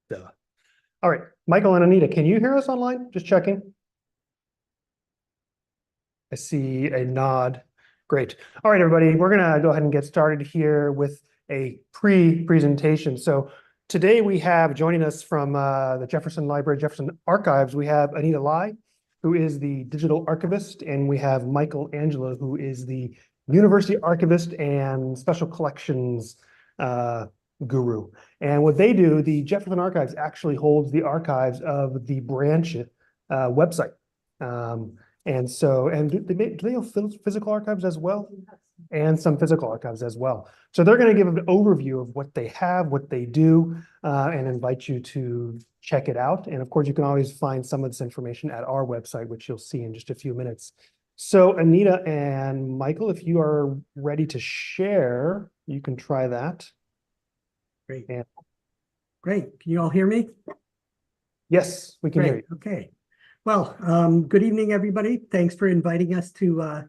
Duh. All right, Michael and Anita, can you hear us online? Just checking. I see a nod. Great. All right, everybody, we're gonna go ahead and get started here with a pre-presentation. So today we have joining us from the Jefferson Library, Jefferson Archives, we have Anita Lai, who is the digital archivist, and we have Michael Angelo, who is the university archivist and special collections guru. And what they do, the Jefferson Archives actually holds the archives of the branch website. And so, and do they have physical archives as well? And some physical archives as well. So they're going to give an overview of what they have, what they do, and invite you to check it out. And of course, you can always find some of this information at our website, which you'll see in just a few minutes. So Anita and Michael, if you are ready to share, you can try that. Great. And Great. Can you all hear me? yes, we can hear you. Okay. Well, good evening, everybody. Thanks for inviting us to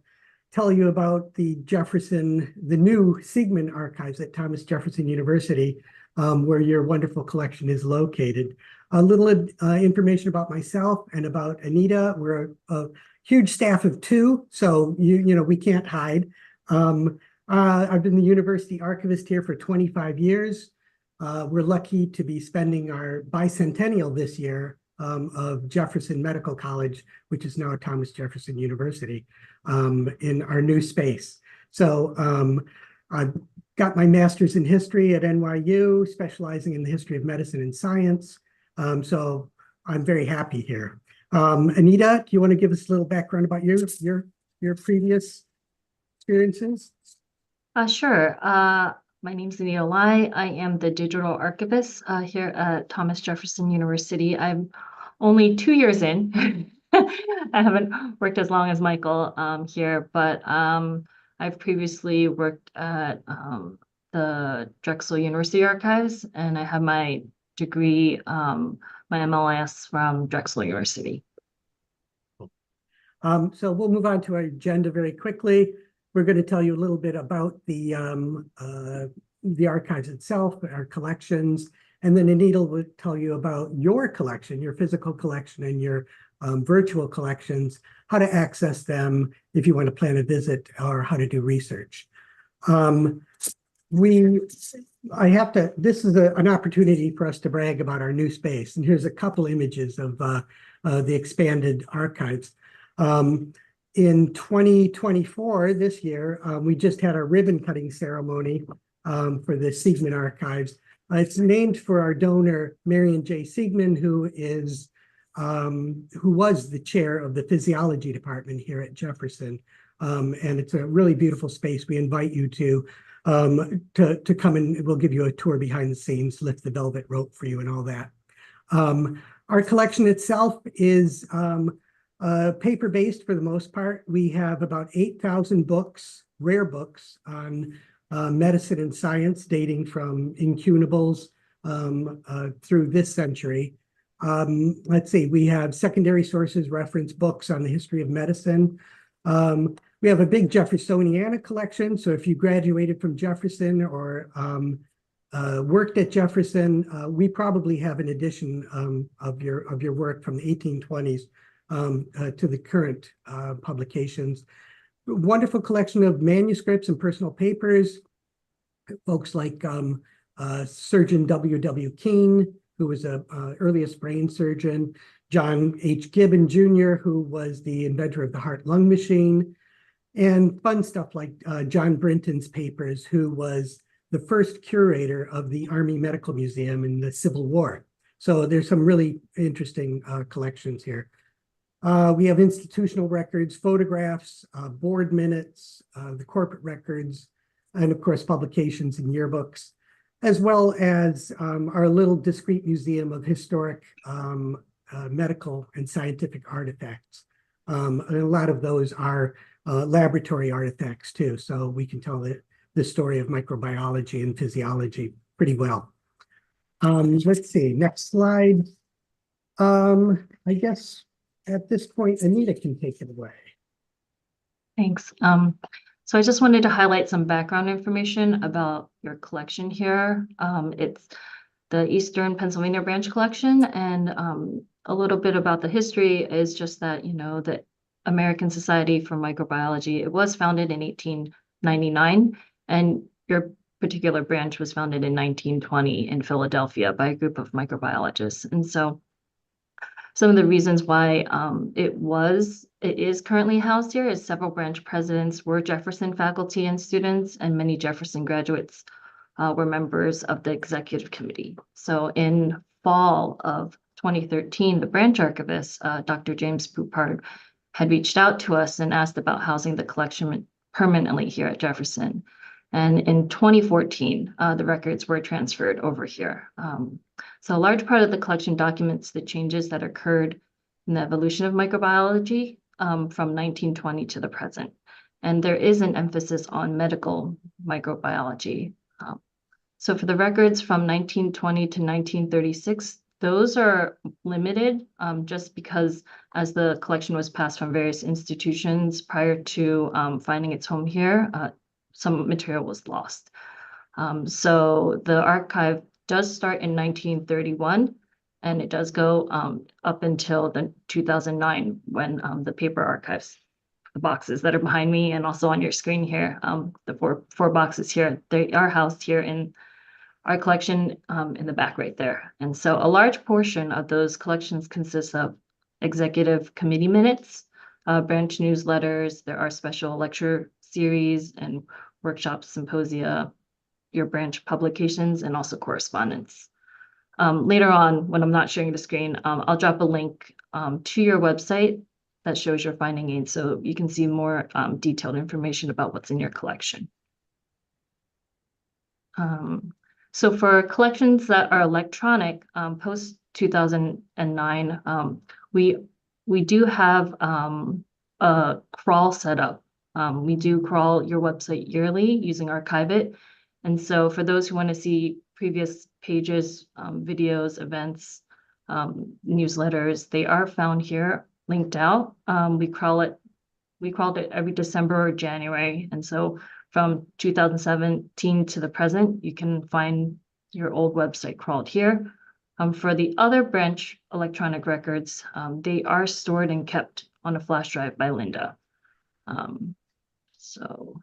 tell you about the new Siegman Archives at Thomas Jefferson University, where your wonderful collection is located. A little information about myself and about Anita. We're a huge staff of two, so we can't hide. I've been the university archivist here for 25 years. We're lucky to be spending our bicentennial this year of Jefferson Medical College, which is now Thomas Jefferson University, in our new space. So I've got my master's in history at NYU, specializing in the history of medicine and science. So I'm very happy here. Anita, do you want to give us a little background about your previous experiences? Sure. My name is Anita Lai. I am the digital archivist here at Thomas Jefferson University. I'm only 2 years in. I haven't worked as long as Michael here, but I've previously worked at the Drexel University Archives, and I have my degree, my MLS from Drexel University. So we'll move on to our agenda very quickly. We're going to tell you a little bit about the archives itself, our collections, and then Anita will tell you about your collection, your physical collection, and your virtual collections, how to access them if you want to plan a visit, or how to do research. This is an opportunity for us to brag about our new space, and here's a couple images of the expanded archives. In 2024, this year, we just had a ribbon cutting ceremony for the Siegman Archives. It's named for our donor, Marion J. Siegman, who was the chair of the physiology department here at Jefferson. And it's a really beautiful space. We invite you to come in. We'll give you a tour behind the scenes, lift the velvet rope for you and all that. Our collection itself is paper-based for the most part. We have about 8,000 books, rare books on medicine and science, dating from incunables through this century. Let's see, we have secondary sources, reference books on the history of medicine. We have a big Jeffersoniana collection. So if you graduated from Jefferson or worked at Jefferson, we probably have an edition of your work from the 1820s to the current publications. Wonderful collection of manuscripts and personal papers. Folks like Surgeon W.W. Keene, who was a earliest brain surgeon, John H. Gibbon Jr., who was the inventor of the heart-lung machine, and fun stuff like John Brinton's papers, who was the first curator of the Army Medical Museum in the Civil War. So there's some really interesting collections here. We have institutional records, photographs, board minutes, the corporate records, and of course, publications and yearbooks, as well as our little discrete museum of historic medical and scientific artifacts. And a lot of those are laboratory artifacts too, so we can tell the story of microbiology and physiology pretty well. Let's see, next slide. I guess at this point, Anita can take it away. Thanks. So I just wanted to highlight some background information about your collection here. It's the Eastern Pennsylvania branch collection. And a little bit about the history is just that, the American Society for Microbiology, it was founded in 1899, and your particular branch was founded in 1920 in Philadelphia by a group of microbiologists. And so some of the reasons why it is currently housed here is several branch presidents were Jefferson faculty and students, and many Jefferson graduates were members of the executive committee. So in fall of 2013, the branch archivist, Dr. James Poupard, had reached out to us and asked about housing the collection permanently here at Jefferson. And in 2014, the records were transferred over here. So a large part of the collection documents the changes that occurred in the evolution of microbiology from 1920 to the present. And there is an emphasis on medical microbiology. So for the records from 1920 to 1936, those are limited just because as the collection was passed from various institutions prior to finding its home here, some material was lost. So the archive does start in 1931, and it does go up until 2009 when the paper archives, the boxes that are behind me and also on your screen here, the four boxes here, they are housed here in our collection in the back right there. And so a large portion of those collections consists of executive committee minutes, branch newsletters, there are special lecture series and workshops, symposia, your branch publications, and also correspondence. Later on, when I'm not sharing the screen, I'll drop a link to your website that shows your finding aids so you can see more detailed information about what's in your collection. So for collections that are electronic, post 2009, we do have a crawl set up. We do crawl your website yearly using Archive It. And so for those who want to see previous pages, videos, events, newsletters, they are found here, linked out. We crawled it every December or January. And so from 2017 to the present, you can find your old website crawled here. For the other branch electronic records, they are stored and kept on a flash drive by Linda. So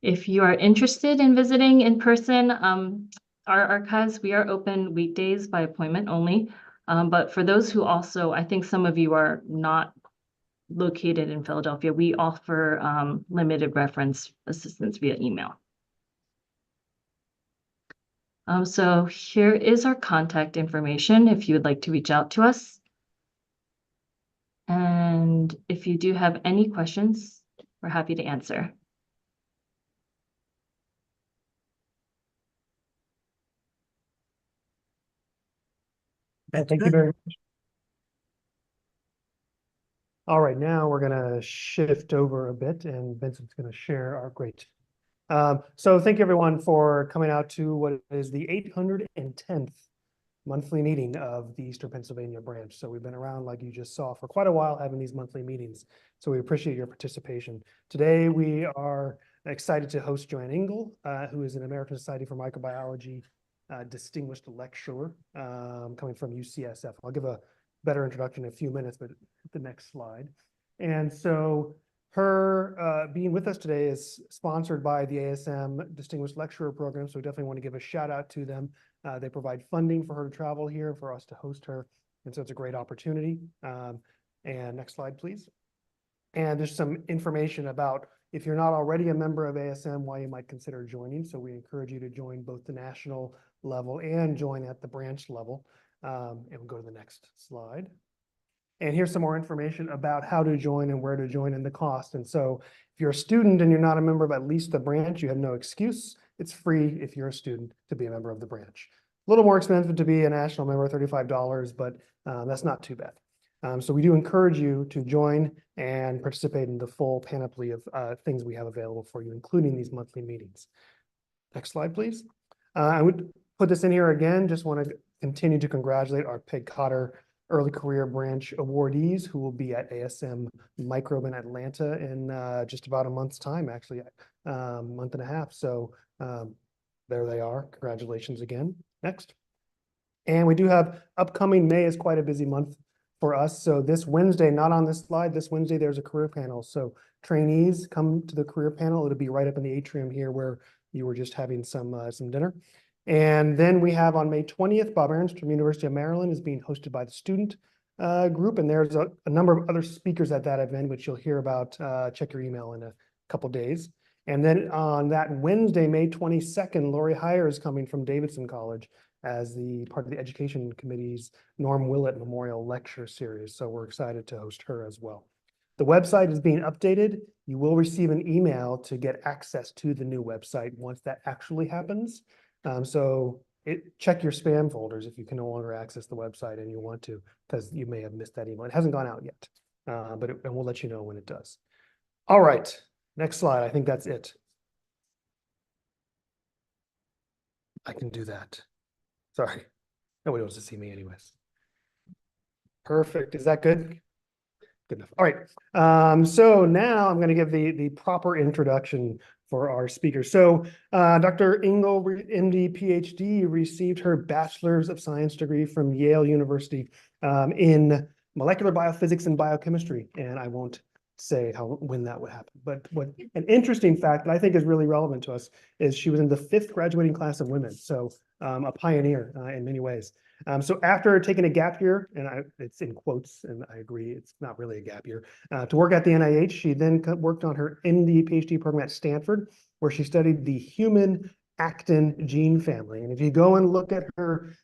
if you are interested in visiting in person, our archives, we are open weekdays by appointment only. But for those who also, I think some of you are not located in Philadelphia, we offer limited reference assistance via email. So here is our contact information if you would like to reach out to us. And if you do have any questions, we're happy to answer. Thank you very much. All right, now we're going to shift over a bit, and Vincent's going to share our great. So thank you everyone for coming out to what is the 810th monthly meeting of the Eastern Pennsylvania branch. So we've been around, like you just saw, for quite a while having these monthly meetings. So we appreciate your participation. Today we are excited to host Joanne Engel, who is an American Society for Microbiology distinguished lecturer coming from UCSF. I'll give a better introduction in a few minutes, but the next slide. And so her being with us today is sponsored by the ASM Distinguished Lecturer Program, so we definitely want to give a shout out to them. They provide funding for her to travel here, for us to host her, and so it's a great opportunity. And next slide, please. And there's some information about, if you're not already a member of ASM, why you might consider joining. So we encourage you to join both the national level and join at the branch level. And we'll go to the next slide. And here's some more information about how to join and where to join and the cost. And so if you're a student and you're not a member of at least the branch, you have no excuse. It's free if you're a student to be a member of the branch. A little more expensive to be a national member, $35, but that's not too bad. So we do encourage you to join and participate in the full panoply of things we have available for you, including these monthly meetings. Next slide, please. I would put this in here again, just want to continue to congratulate our Peg Cotter Early Career Branch awardees who will be at ASM Microbe in Atlanta in just about a month's time, actually, month and a half. So There they are. Congratulations again. Next. And we do have upcoming May is quite a busy month for us. So this Wednesday, not on this slide, this Wednesday, there's a career panel. So trainees come to the career panel. It'll be right up in the atrium here where you were just having some dinner. And then we have on May 20th, Bob Ernst from University of Maryland is being hosted by the student group. And there's a number of other speakers at that event, which you'll hear about. Check your email in a couple days. And then on that Wednesday, May 22nd, Lori Heyer is coming from Davidson College as the part of the Education Committee's Norm Willett Memorial Lecture Series. So we're excited to host her as well. The website is being updated. You will receive an email to get access to the new website once that actually happens. Check your spam folders if you can no longer access the website and you want to, because you may have missed that email. It hasn't gone out yet, and we'll let you know when it does. All right, next slide. I think that's it. I can do that. Sorry, nobody wants to see me anyways. Perfect. Is that good? Good enough. All right. So now I'm going to give the proper introduction for our speaker. So Dr. Engel, MD, PhD, received her Bachelor's of Science degree from Yale University in molecular biophysics and biochemistry. And I won't say when that would happen. But what an interesting fact that I think is really relevant to us is she was in the 5th graduating class of women. So a pioneer in many ways. So after taking a gap year, and it's in quotes, and I agree, it's not really a gap year, to work at the NIH, she then worked on her MD PhD program at Stanford, where she studied the human actin gene family. And if you go and look at her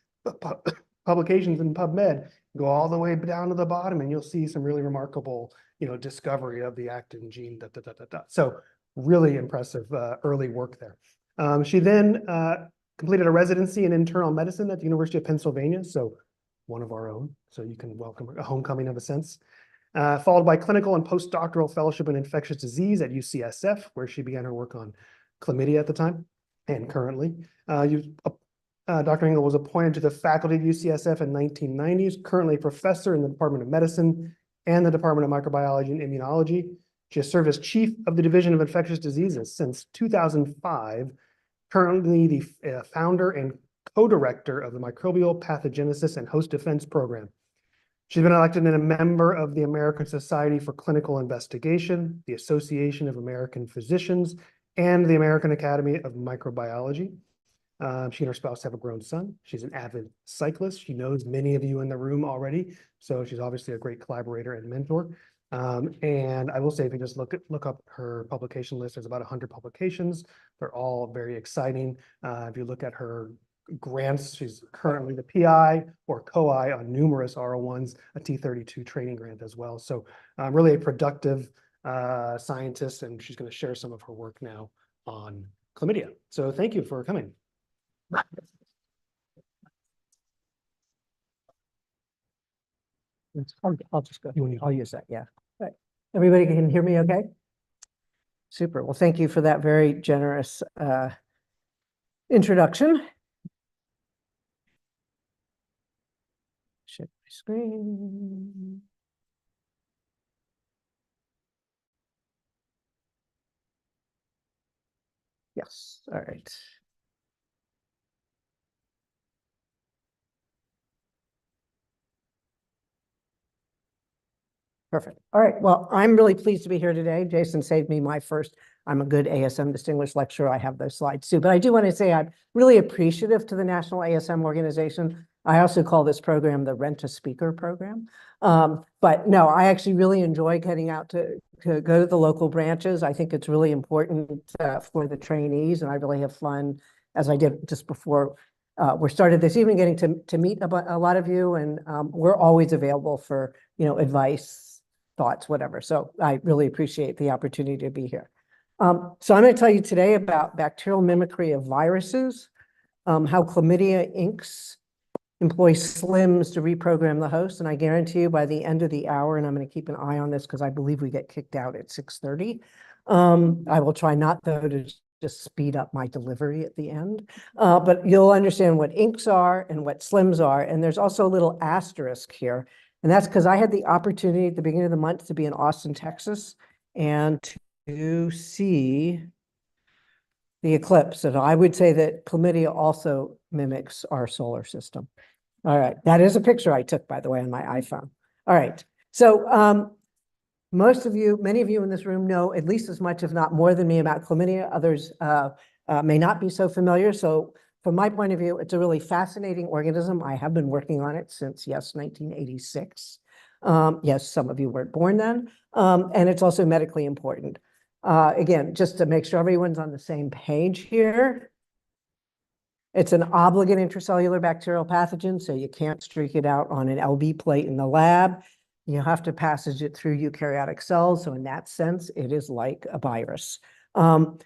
publications in PubMed, go all the way down to the bottom, and you'll see some really remarkable, discovery of the actin gene. So really impressive early work there. She then completed a residency in internal medicine at the University of Pennsylvania, so one of our own, so you can welcome a homecoming of a sense. Followed by clinical and postdoctoral fellowship in infectious disease at UCSF, where she began her work on chlamydia at the time, and currently. Dr. Engel was appointed to the faculty of UCSF in 1990s, currently a professor in the Department of Medicine and the Department of Microbiology and Immunology. She has served as chief of the Division of Infectious Diseases since 2005, currently the founder and co-director of the Microbial Pathogenesis and Host Defense Program. She's been elected and a member of the American Society for Clinical Investigation, the Association of American Physicians, and the American Academy of Microbiology. She and her spouse have a grown son. She's an avid cyclist. She knows many of you in the room already, so she's obviously a great collaborator and mentor. And I will say, if you just look up her publication list, there's about 100 publications. They're all very exciting. If you look at her grants, she's currently the PI or co-I on numerous R01s, a T32 training grant as well. So really a productive scientist, and she's going to share some of her work now on chlamydia. So thank you for coming. I'll just go. You I'll use that. Yeah. Right. Everybody can hear me okay? Super. Well, thank you for that very generous introduction. Share my screen. Yes. All right. Perfect. All right. Well, I'm really pleased to be here today. Jason saved me my first. I'm a good ASM distinguished lecturer. I have those slides too. But I do want to say I'm really appreciative to the National ASM organization. I also call this program the Rent a Speaker program. But no, I actually really enjoy getting out to go to the local branches. I think it's really important for the trainees, and I really have fun, as I did just before we started this evening, getting to meet a lot of you, and we're always available for advice, thoughts, whatever. So I really appreciate the opportunity to be here. So I'm going to tell you today about bacterial mimicry of viruses, how chlamydia inks employ SLIMs to reprogram the host. And I guarantee you by the end of the hour, and I'm going to keep an eye on this because I believe we get kicked out at 6:30. I will try not, though, to just speed up my delivery at the end. But you'll understand what inks are and what SLIMs are. And there's also a little asterisk here. And that's because I had the opportunity at the beginning of the month to be in Austin, Texas, and to see the eclipse. And I would say that chlamydia also mimics our solar system. All right, that is a picture I took, by the way, on my iPhone. All right, so many of you in this room know at least as much, if not more than me, about chlamydia. Others may not be so familiar. So from my point of view, it's a really fascinating organism. I have been working on it since, yes, 1986. Yes, some of you weren't born then. And it's also medically important. Again, just to make sure everyone's on the same page here. It's an obligate intracellular bacterial pathogen, so you can't streak it out on an LB plate in the lab. You have to passage it through eukaryotic cells. So in that sense, it is like a virus. It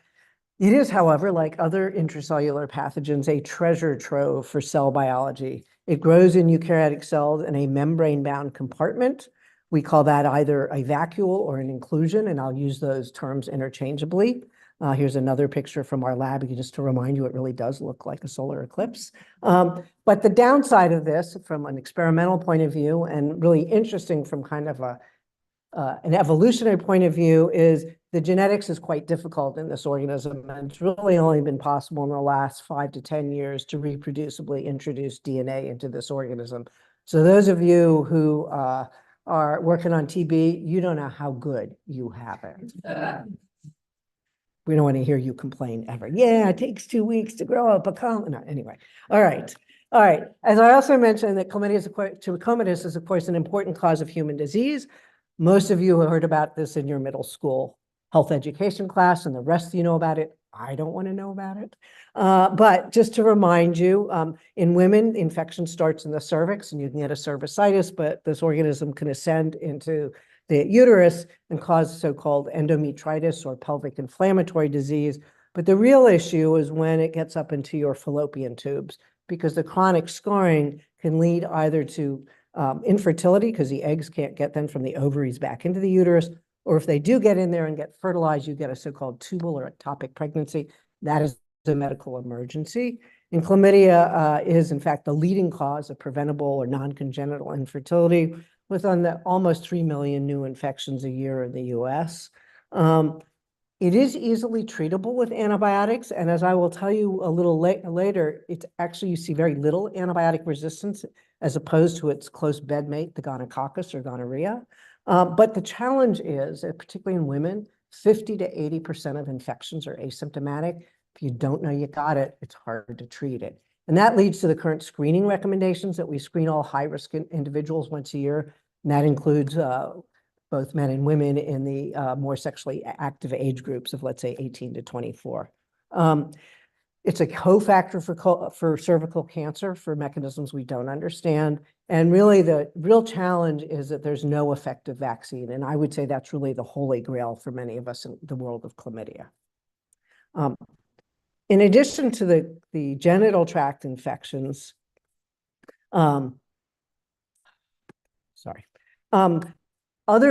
is, however, like other intracellular pathogens, a treasure trove for cell biology. It grows in eukaryotic cells in a membrane-bound compartment. We call that either a vacuole or an inclusion, and I'll use those terms interchangeably. Here's another picture from our lab, just to remind you, it really does look like a solar eclipse. But the downside of this, from an experimental point of view, and really interesting from kind of an evolutionary point of view, is the genetics is quite difficult in this organism, and it's really only been possible in the last 5 to 10 years to reproducibly introduce DNA into this organism. So those of you who are working on TB, you don't know how good you have it. We don't want to hear you complain ever. Yeah, it takes 2 weeks to grow up a colony. No, anyway, all right. All right. As I also mentioned, that trachomatis is, of course, an important cause of human disease. Most of you have heard about this in your middle school health education class, and the rest of you know about it. I don't want to know about it. But just to remind you, in women, infection starts in the cervix, and you can get a cervicitis, but this organism can ascend into the uterus and cause so-called endometritis or pelvic inflammatory disease. But the real issue is when it gets up into your fallopian tubes, because the chronic scarring can lead either to infertility, because the eggs can't get them from the ovaries back into the uterus, or if they do get in there and get fertilized, you get a so-called tubal or ectopic pregnancy. That is a medical emergency. And chlamydia is, in fact, the leading cause of preventable or non-congenital infertility, with almost 3 million new infections a year in the US. It is easily treatable with antibiotics, and as I will tell you a little later, it's actually, you see very little antibiotic resistance as opposed to its close bedmate, the gonococcus or gonorrhea. But the challenge is, particularly in women, 50 to 80% of infections are asymptomatic. If you don't know you got it, it's hard to treat it. And that leads to the current screening recommendations that we screen all high-risk individuals once a year. And that includes both men and women in the more sexually active age groups of, let's say, 18 to 24. It's a cofactor for cervical cancer for mechanisms we don't understand. And really, the real challenge is that there's no effective vaccine. And I would say that's really the holy grail for many of us in the world of chlamydia. In addition to the genital tract infections, other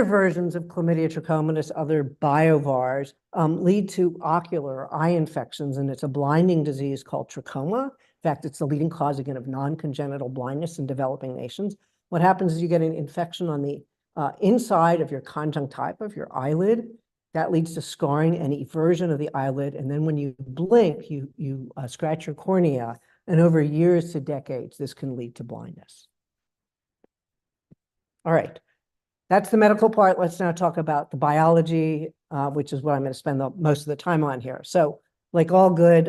versions of chlamydia trachomatis, other biovars, lead to ocular or eye infections, and it's a blinding disease called trachoma. In fact, it's the leading cause, again, of non-congenital blindness in developing nations. What happens is you get an infection on the inside of your conjunctiva, of your eyelid. That leads to scarring and eversion of the eyelid, and then when you blink, you scratch your cornea, and over years to decades, this can lead to blindness. All right. That's the medical part. Let's now talk about the biology, which is what I'm going to spend most of the time on here. So like all good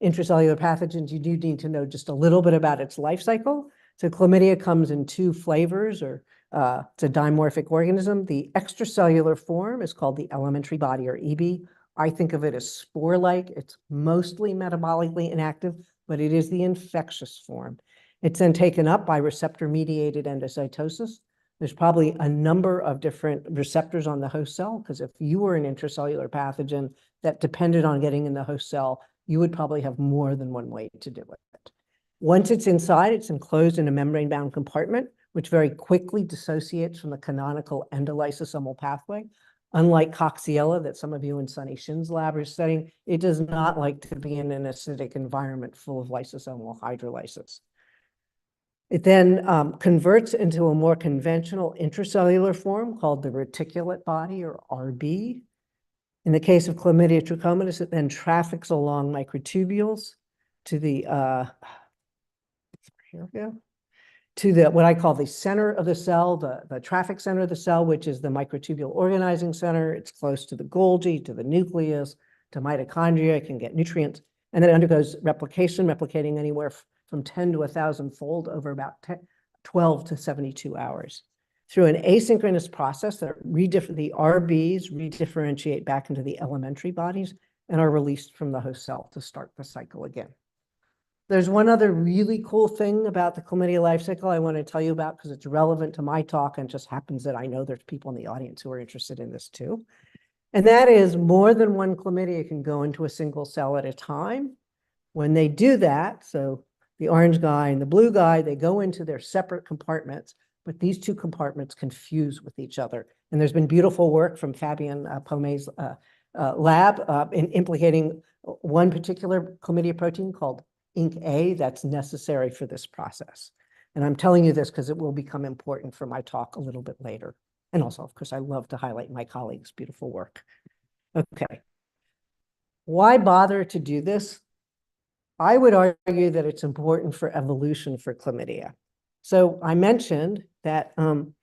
intracellular pathogens, you do need to know just a little bit about its life cycle. So chlamydia comes in 2 flavors, or it's a dimorphic organism. The extracellular form is called the elementary body, or EB. I think of it as spore-like. It's mostly metabolically inactive, but it is the infectious form. It's then taken up by receptor-mediated endocytosis. There's probably a number of different receptors on the host cell, because if you were an intracellular pathogen that depended on getting in the host cell, you would probably have more than one way to do it. Once it's inside, it's enclosed in a membrane-bound compartment, which very quickly dissociates from the canonical endolysosomal pathway. Unlike Coxiella that some of you in Sunny Shin's lab are studying, it does not like to be in an acidic environment full of lysosomal hydrolysis. It then converts into a more conventional intracellular form called the reticulate body, or RB. In the case of chlamydia trachomatis, it then traffics along microtubules to the, here we go, to the, what I call the center of the cell, the traffic center of the cell, which is the microtubule organizing center. It's close to the Golgi, to the nucleus, to mitochondria. It can get nutrients, and then it undergoes replication, replicating anywhere from 10 to 1,000-fold over about 12 to 72 hours. Through an asynchronous process, the RBs redifferentiate back into the elementary bodies and are released from the host cell to start the cycle again. There's one other really cool thing about the chlamydia life cycle I want to tell you about because it's relevant to my talk, and just happens that I know there's people in the audience who are interested in this too. And that is more than one chlamydia can go into a single cell at a time. When they do that, so the orange guy and the blue guy, they go into their separate compartments, but these two compartments can fuse with each other. And there's been beautiful work from Fabian Pome's lab in implicating one particular chlamydia protein called INC-A that's necessary for this process. And I'm telling you this because it will become important for my talk a little bit later. And also, of course, I love to highlight my colleagues' beautiful work. Okay. Why bother to do this? I would argue that it's important for evolution for chlamydia. So I mentioned that chlamydia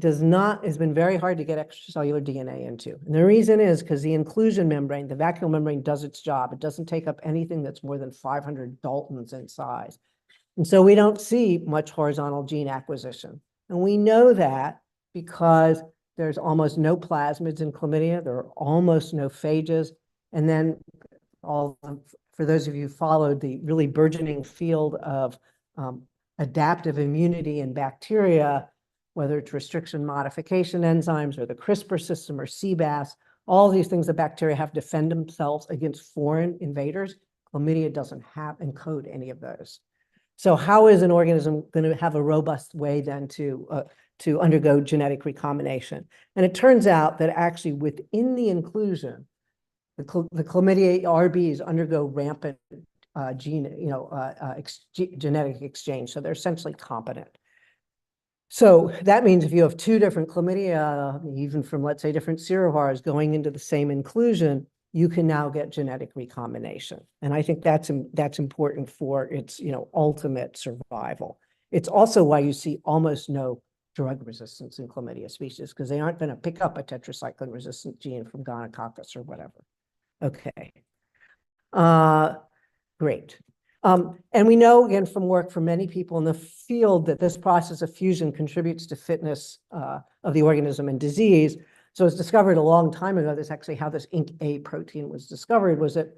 has been very hard to get extracellular DNA into. And the reason is because the inclusion membrane, the vacuole membrane, does its job. It doesn't take up anything that's more than 500 Daltons in size. And so we don't see much horizontal gene acquisition. And we know that because there's almost no plasmids in chlamydia. There are almost no phages. And then for those of you who followed the really burgeoning field of adaptive immunity in bacteria, whether it's restriction modification enzymes or the CRISPR system or CBAS, all these things that bacteria have to defend themselves against foreign invaders, chlamydia doesn't encode any of those. So how is an organism going to have a robust way then to undergo genetic recombination? And it turns out that actually within the inclusion, the chlamydia RBs undergo rampant genetic exchange. So they're essentially competent. So that means if you have two different chlamydia, even from, let's say, different serovars going into the same inclusion, you can now get genetic recombination. And I think that's important for its, ultimate survival. It's also why you see almost no drug resistance in chlamydia species, because they aren't going to pick up a tetracycline resistant gene from gonococcus or whatever. Okay. Great. And we know, again, from work from many people in the field that this process of fusion contributes to fitness of the organism and disease. So it's discovered a long time ago. That's actually how this INC-A protein was discovered, was that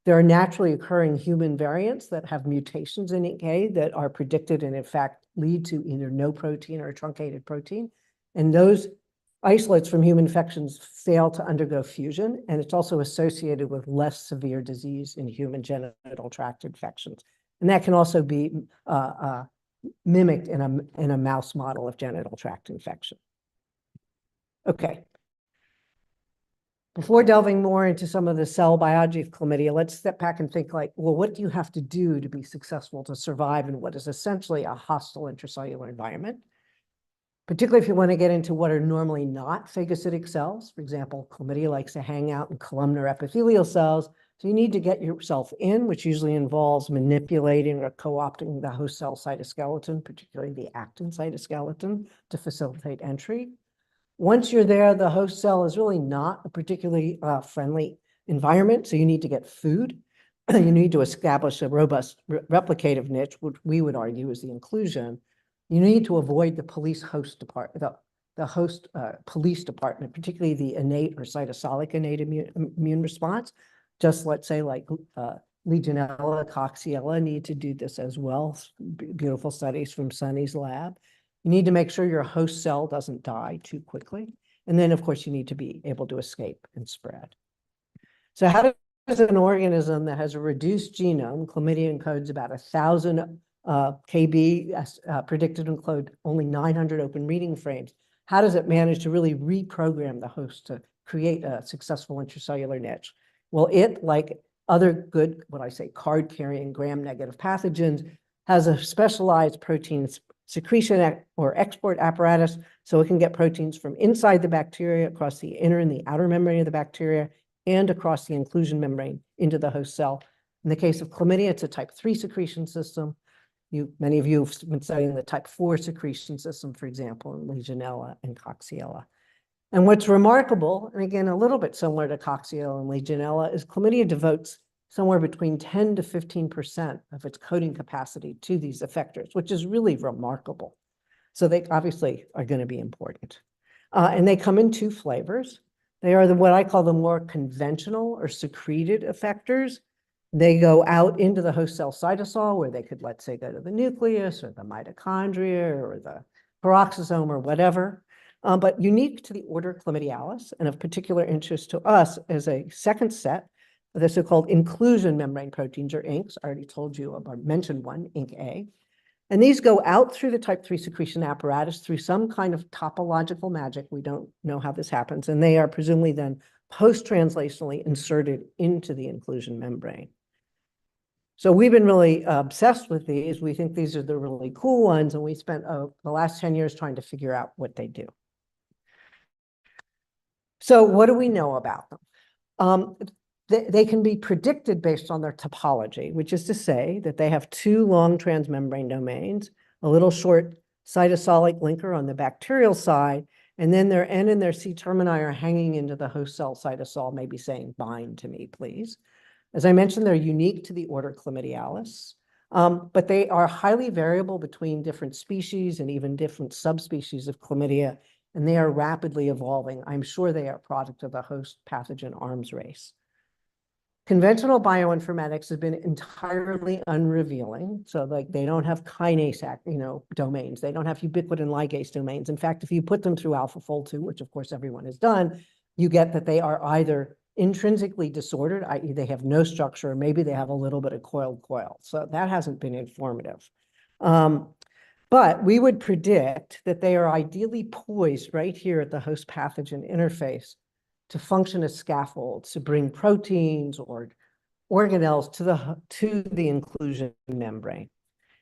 there are naturally occurring human variants that have mutations in INC-A that are predicted and in fact lead to either no protein or a truncated protein. And those isolates from human infections fail to undergo fusion, and it's also associated with less severe disease in human genital tract infections. And that can also be mimicked in a mouse model of genital tract infection. Okay. Before delving more into some of the cell biology of chlamydia, let's step back and think like, well, what do you have to do to be successful to survive in what is essentially a hostile intracellular environment? Particularly if you want to get into what are normally not phagocytic cells. For example, chlamydia likes to hang out in columnar epithelial cells. So you need to get yourself in, which usually involves manipulating or co-opting the host cell cytoskeleton, particularly the actin cytoskeleton, to facilitate entry. Once you're there, the host cell is really not a particularly friendly environment, so you need to get food. You need to establish a robust replicative niche, which we would argue is the inclusion. You need to avoid the police host department, the host police department, particularly the innate or cytosolic innate immune response. Just let's say like Legionella, Coxiella need to do this as well. Beautiful studies from Sunny's lab. You need to make sure your host cell doesn't die too quickly. And then, of course, you need to be able to escape and spread. So how does an organism that has a reduced genome, chlamydia encodes about 1,000 kb, predicted to include only 900 open reading frames, how does it manage to really reprogram the host to create a successful intracellular niche? Well, it, like other good, what I say, card-carrying gram-negative pathogens, has a specialized protein secretion or export apparatus, so it can get proteins from inside the bacteria across the inner and the outer membrane of the bacteria and across the inclusion membrane into the host cell. In the case of chlamydia, it's a type 3 secretion system. Many of you have been studying the type 4 secretion system, for example, in Legionella and Coxiella. And what's remarkable, and again, a little bit similar to Coxiella and Legionella, is chlamydia devotes somewhere between 10 to 15% of its coding capacity to these effectors, which is really remarkable. So they obviously are going to be important. And they come in two flavors. They are what I call the more conventional or secreted effectors. They go out into the host cell cytosol, where they could, let's say, go to the nucleus or the mitochondria or the peroxisome or whatever. But unique to the order Chlamydialis, and of particular interest to us as a second set, the so-called inclusion membrane proteins, or INCs. I already told you about, mentioned one, INC-A. And these go out through the type 3 secretion apparatus through some kind of topological magic. We don't know how this happens. And they are presumably then post-translationally inserted into the inclusion membrane. So we've been really obsessed with these. We think these are the really cool ones. And we spent the last 10 years trying to figure out what they do. So what do we know about them? They can be predicted based on their topology, which is to say that they have two long transmembrane domains, a little short cytosolic linker on the bacterial side, and then their N and their C termini are hanging into the host cell cytosol, maybe saying, bind to me, please. As I mentioned, they're unique to the order Chlamydialis, but they are highly variable between different species and even different subspecies of chlamydia, and they are rapidly evolving. I'm sure they are a product of the host pathogen arms race. Conventional bioinformatics has been entirely unrevealing. So like they don't have kinase domains. They don't have ubiquitin ligase domains. In fact, if you put them through AlphaFold 2, which of course everyone has done, you get that they are either intrinsically disordered, i.e. they have no structure, or maybe they have a little bit of coiled coil. So that hasn't been informative. But we would predict that they are ideally poised right here at the host pathogen interface to function as scaffolds, to bring proteins or organelles to the inclusion membrane.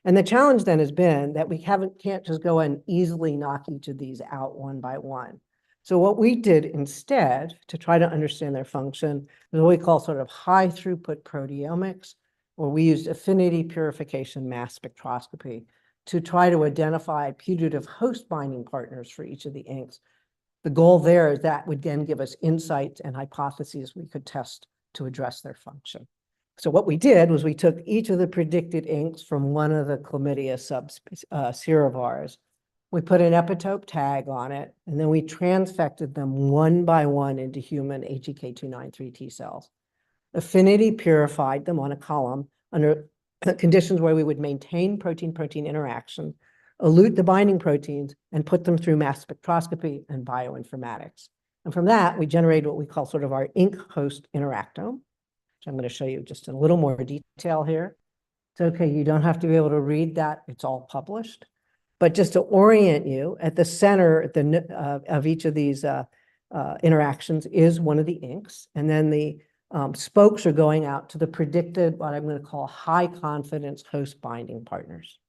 And the challenge then has been that we can't just go and easily knock each of these out one by one. So what we did instead to try to understand their function is what we call sort of high throughput proteomics, where we used affinity purification mass spectroscopy to try to identify putative host binding partners for each of the INCs. The goal there is that would then give us insights and hypotheses we could test to address their function. So what we did was we took each of the predicted INCs from one of the chlamydia serovars. We put an epitope tag on it, and then we transfected them one by one into human HEK293 T cells. Affinity purified them on a column under conditions where we would maintain protein-protein interaction, elute the binding proteins, and put them through mass spectroscopy and bioinformatics. And from that, we generated what we call sort of our INC-host interactome, which I'm going to show you just in a little more detail here. It's okay, you don't have to be able to read that. It's all published. But just to orient you, at the center of each of these interactions is one of the INCs, and then the spokes are going out to the predicted, what I'm going to call high confidence host binding partners.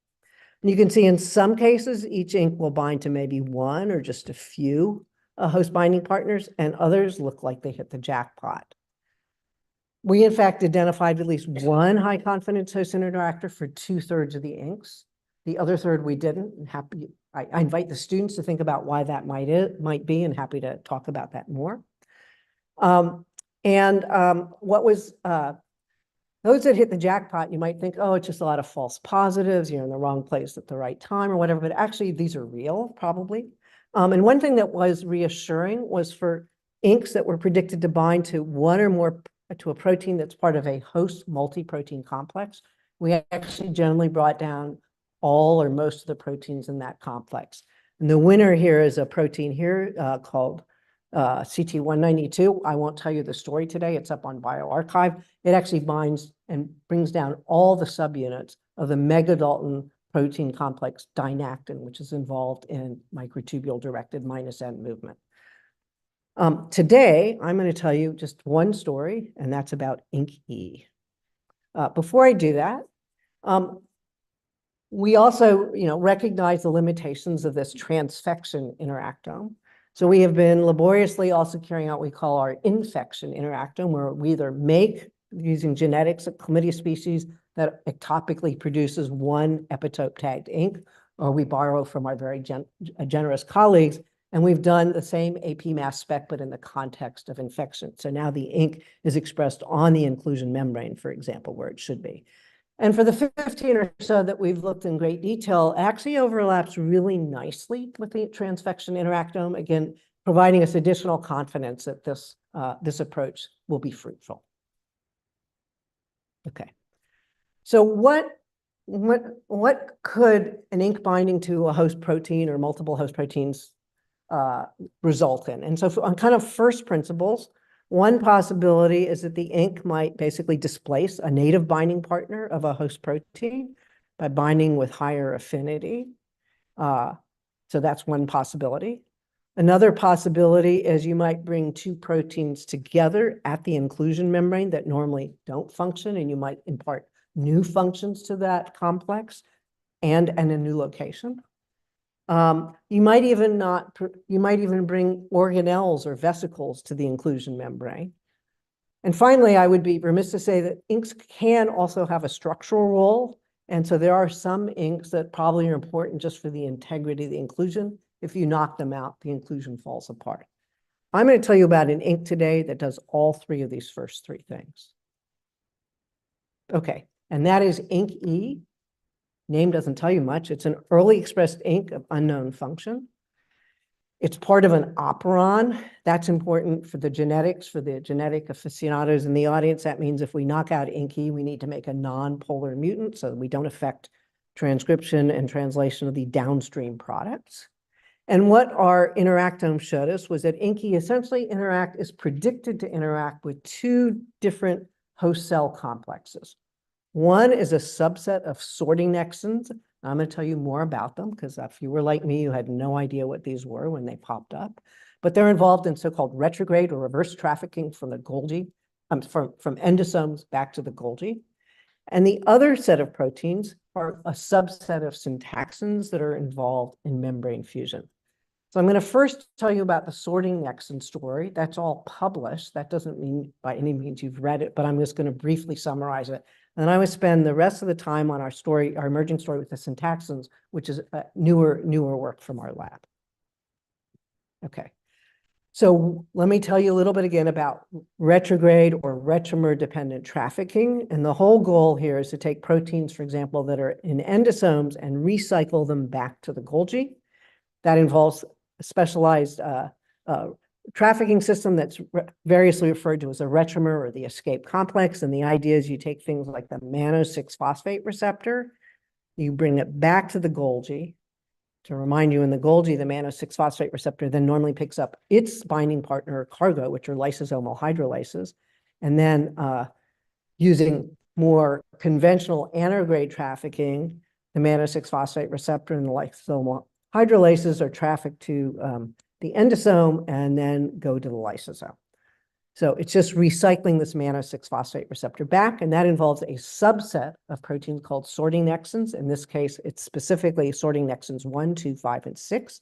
And you can see in some cases, each INC will bind to maybe one or just a few host binding partners, and others look like they hit the jackpot. We, in fact, identified at least one high confidence host interactor for 2/3 of the INCs. The other third we didn't. I invite the students to think about why that might be, and happy to talk about that more. What was those that hit the jackpot, you might think, oh, it's just a lot of false positives, you're in the wrong place at the right time or whatever, but actually these are real, probably. And one thing that was reassuring was for INCs that were predicted to bind to one or more, to a protein that's part of a host multi-protein complex, we actually generally brought down all or most of the proteins in that complex. And the winner here is a protein here called CT192. I won't tell you the story today. It's up on bioRxiv. It actually binds and brings down all the subunits of the megadalton protein complex dynactin, which is involved in microtubule-directed -N movement. Today, I'm going to tell you just one story, and that's about INC-E. Before I do that, we also, recognize the limitations of this transfection interactome. So we have been laboriously also carrying out what we call our infection interactome, where we either make, using genetics, a chlamydia species that ectopically produces one epitope tagged ink, or we borrow from our very generous colleagues, and we've done the same AP mass spec, but in the context of infection. So now the ink is expressed on the inclusion membrane, for example, where it should be. And for the 15 or so that we've looked in great detail, actually overlaps really nicely with the transfection interactome, again, providing us additional confidence that this approach will be fruitful. Okay. So what could an ink binding to a host protein or multiple host proteins result in? And so on kind of first principles, one possibility is that the ink might basically displace a native binding partner of a host protein by binding with higher affinity. So that's one possibility. Another possibility is you might bring two proteins together at the inclusion membrane that normally don't function, and you might impart new functions to that complex and in a new location. You might even bring organelles or vesicles to the inclusion membrane. And finally, I would be remiss to say that inks can also have a structural role. And so there are some inks that probably are important just for the integrity of the inclusion. If you knock them out, the inclusion falls apart. I'm going to tell you about an ink today that does all three of these first three things. Okay, and that is ink E. Name doesn't tell you much. It's an early expressed ink of unknown function. It's part of an operon. That's important for the genetics, for the genetic aficionados in the audience. That means if we knock out ink E, we need to make a non-polar mutant so that we don't affect transcription and translation of the downstream products. And what our interactome showed us was that ink E essentially is predicted to interact with two different host cell complexes. One is a subset of sorting nexins. I'm going to tell you more about them because if you were like me, you had no idea what these were when they popped up. But they're involved in so-called retrograde or reverse trafficking from the Golgi, from endosomes back to the Golgi. And the other set of proteins are a subset of syntaxins that are involved in membrane fusion. So I'm going to first tell you about the sorting nexin story. That's all published. That doesn't mean by any means you've read it, but I'm just going to briefly summarize it. And I would spend the rest of the time on our story, our emerging story with the syntaxins, which is newer work from our lab. Okay. So let me tell you a little bit again about retrograde or retromer-dependent trafficking. And the whole goal here is to take proteins, for example, that are in endosomes and recycle them back to the Golgi. That involves a specialized trafficking system that's variously referred to as a retromer or the escape complex. And the idea is you take things like the mannose-6-phosphate receptor, you bring it back to the Golgi. To remind you, in the Golgi, the mannose-6-phosphate receptor then normally picks up its binding partner cargo, which are lysosomal hydrolases. And then using more conventional anterograde trafficking, the mannose-6-phosphate receptor and the lysosomal hydrolases are trafficked to the endosome and then go to the lysosome. So it's just recycling this mannose-6-phosphate receptor back, and that involves a subset of proteins called sorting nexins. In this case, it's specifically sorting nexins 1, 2, 5, and 6.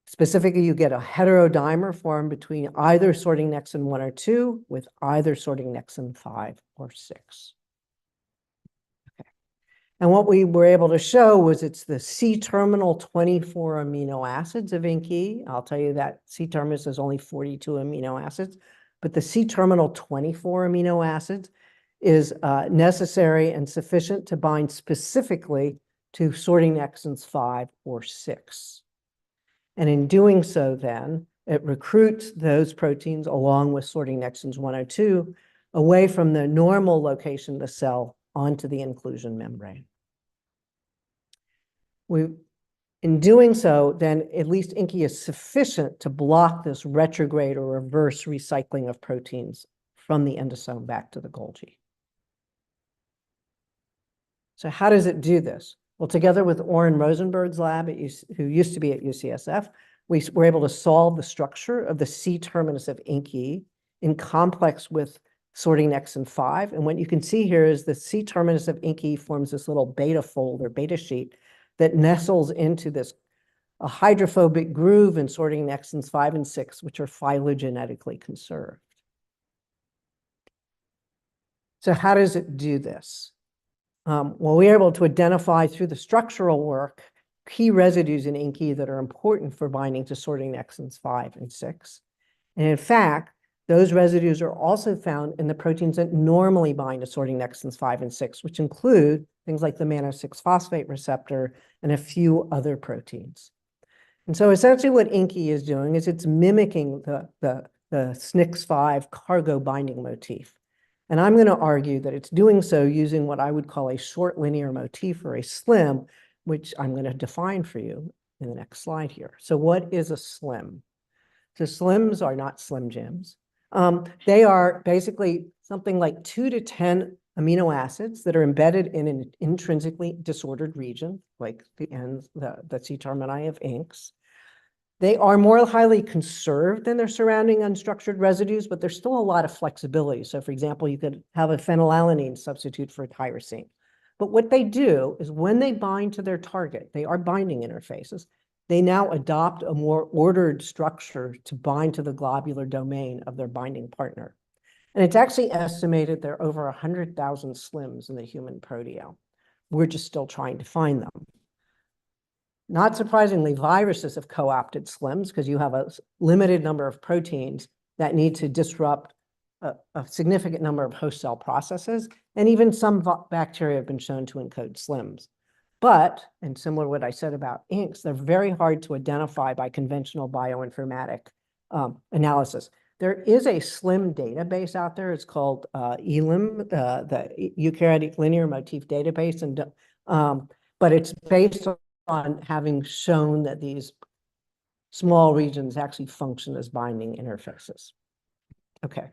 Specifically, you get a heterodimer formed between either sorting nexin 1 or 2 with either sorting nexin 5 or 6. And what we were able to show was it's the C-terminal 24 amino acids of ink E. I'll tell you that C-terminus is only 42 amino acids, but the C-terminal 24 amino acids is necessary and sufficient to bind specifically to sorting nexins 5 or 6. And in doing so, then, it recruits those proteins along with sorting nexins 1 or 2 away from the normal location of the cell onto the inclusion membrane. In doing so, then at least ink E is sufficient to block this retrograde or reverse recycling of proteins from the endosome back to the Golgi. So how does it do this? Well, together with Oren Rosenberg's lab, who used to be at UCSF, we were able to solve the structure of the C-terminus of ink E in complex with sorting nexin 5. And what you can see here is the C terminus of INKI forms this little beta fold or beta sheet that nestles into this a hydrophobic groove in sorting nexins 5 and 6, which are phylogenetically conserved. So how does it do this? Well, we're able to identify through the structural work key residues in INKI that are important for binding to sorting nexins 5 and 6. And in fact, those residues are also found in the proteins that normally bind to sorting nexins 5 and 6, which include things like the mannose-6-phosphate receptor and a few other proteins. And so essentially what INKI is doing is it's mimicking the SNCS5 cargo binding motif. And I'm going to argue that it's doing so using what I would call a short linear motif or a SLIM, which I'm going to define for you in the next slide here. So what is a SLIM? So SLIMs are not Slim Jims. They are basically something like 2 to 10 amino acids that are embedded in an intrinsically disordered region, like the ends, the C termini of inks. They are more highly conserved than their surrounding unstructured residues, but there's still a lot of flexibility. So for example, you could have a phenylalanine substitute for a tyrosine. But what they do is when they bind to their target, they are binding interfaces. They now adopt a more ordered structure to bind to the globular domain of their binding partner. And it's actually estimated there are over 100,000 SLIMs in the human proteome. We're just still trying to find them. Not surprisingly, viruses have co-opted SLIMs because you have a limited number of proteins that need to disrupt a significant number of host cell processes. And even some bacteria have been shown to encode SLIMs. But, and similar to what I said about inks, they're very hard to identify by conventional bioinformatic analysis. There is a SLIM database out there. It's called ELIM, the Eukaryotic Linear Motif Database, and but it's based on having shown that these small regions actually function as binding interfaces. Okay,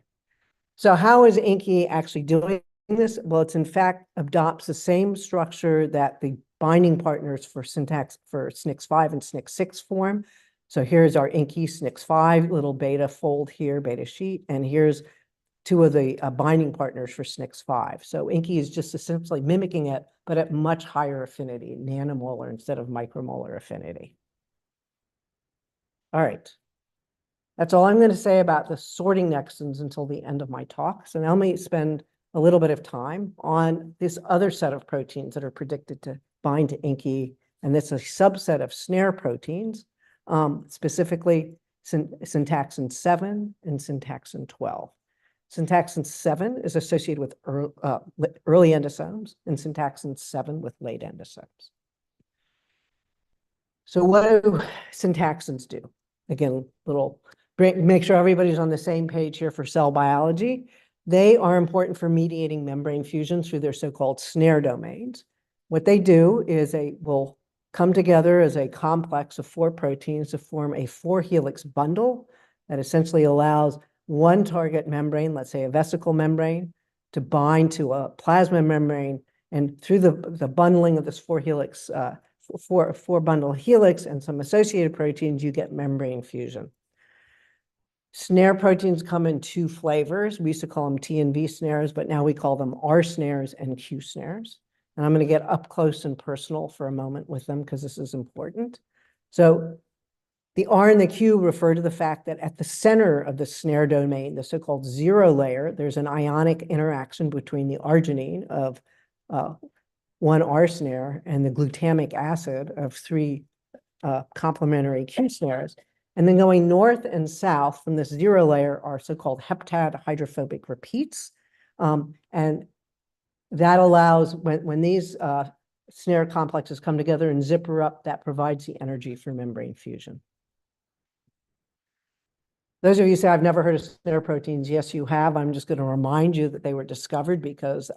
so how is INKI actually doing this? Well, it's in fact adopts the same structure that the binding partners for syntax for SNCS5 and SNCS6 form. So here's our INKI SNCS5 little beta fold here, beta sheet, and here's two of the binding partners for SNCS5. So INKI is just essentially mimicking it, but at much higher affinity, nanomolar instead of micromolar affinity. All right. That's all I'm going to say about the sorting nexins until the end of my talk. So now let me spend a little bit of time on this other set of proteins that are predicted to bind to INKI, and this is a subset of snare proteins, specifically syntaxin 7 and syntaxin 12. Syntaxin 7 is associated with early endosomes, and syntaxin 7 with late endosomes. So what do syntaxins do? Again, make sure everybody's on the same page here for cell biology. They are important for mediating membrane fusion through their so-called snare domains. What they do is they will come together as a complex of 4 proteins to form a 4-helix bundle that essentially allows one target membrane, let's say a vesicle membrane, to bind to a plasma membrane, and through the bundling of this 4-helix, four-bundle helix and some associated proteins, you get membrane fusion. Snare proteins come in 2 flavors. We used to call them T and V snares, but now we call them R snares and Q snares. And I'm going to get up close and personal for a moment with them because this is important. So the R and the Q refer to the fact that at the center of the snare domain, the so-called 0 layer, there's an ionic interaction between the arginine of 1 R snare and the glutamic acid of 3 complementary Q snares. And then going north and south from this 0 layer are so-called heptad hydrophobic repeats. And that allows, when these snare complexes come together and zipper up, that provides the energy for membrane fusion. Those of you say, I've never heard of snare proteins. Yes, you have. I'm just going to remind you that they were discovered because